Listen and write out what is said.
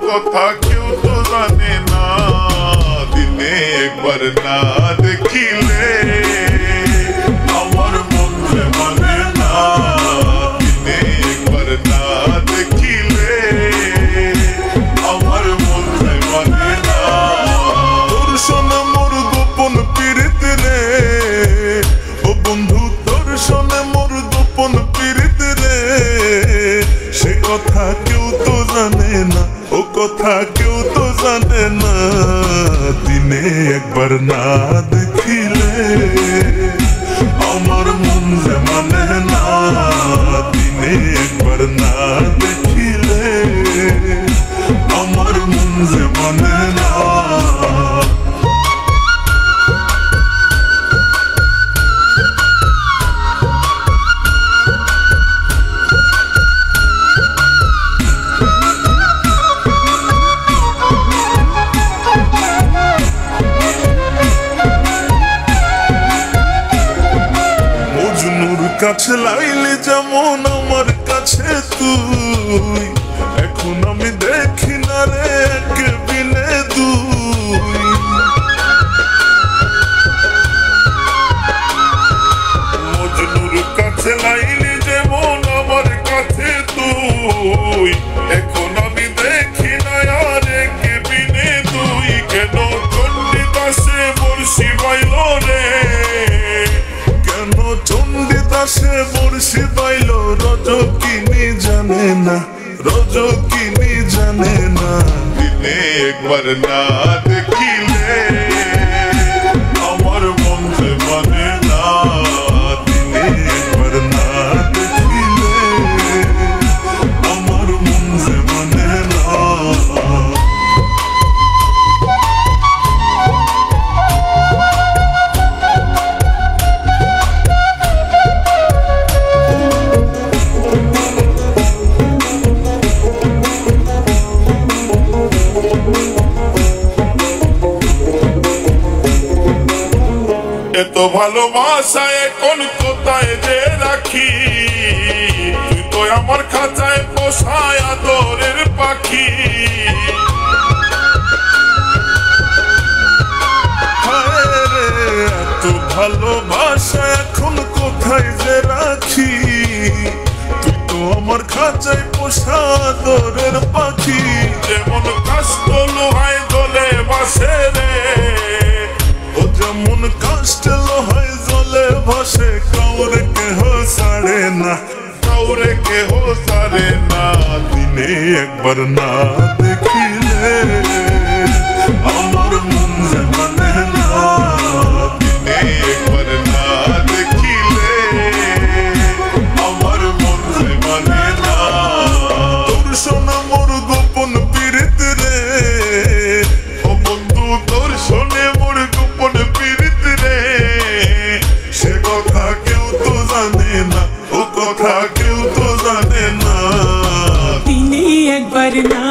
কথা কেউ তো জানে না, দিনে একবার না দেখিলে আমার মন যে মানে না, দিনে একবার না দেখিলে আমার মন যে মানে না। তোর শোনা মোর গোপন পীড়িত রে, ও বন্ধু তোর শোনা মোর গোপন পীড়িত রে, সে কথা কেউ তো জানে না, ও কথা কেউ তো জানে না, দিনে একবার না দেখিলে আমার মন যে মানে না, দিনে একবার না দেখিলে আমার মন যে মানে না। কাছে লাইলে যেমন আমার কাছে তুই, এখন আমি দেখি না রে এক বিনে দুই। মজনুর কাছে লাইলে যেমন আমার কাছে তুই, এখন আমি দেখি না আর এক বিনে দুই। কেন চণ্ডীদাসে বর্ষি বাইল রে, কেন চণ্ডীদাসে বর্ষি বাইল, রজকিনী জানে না, রজকিনী জানে না, দিনে একবার না দেখিলে আমার মন যে মানে না, দিনে একবার না দেখিলে আমার মন যে মানে না। এত ভালোবাসা এখন কোথায় যে রাখি, তুই তো আমার খাঁচায় পোষায় আদরের পাখি। এত ভালোবাসা এখন কোথায় যে রাখি, তুই তো আমার খাঁচায় পোষা আদরের পাখি। যেমন কাষ্ট লোহায় জলে বাসে রে, ও যেমন কাষ্ট লোহায় জলে ভাসে, কাউরে কেহ ছাড়ে না, কাউরে কেহ ছাড়ে না, দিনে একবার না দেখিলে আমার মন যে মানে না, দিনে একবার না দেখিলে আমার মন যে মানে না। তোর শোনা মোর গোপন পীড়িত রে, ও বন্ধু তোর শোনে মোর গোপন পীড়িত রে, সে কথা কেউ তো জানে না, ও কথা কেউ তো জানে না, দিনে একবার না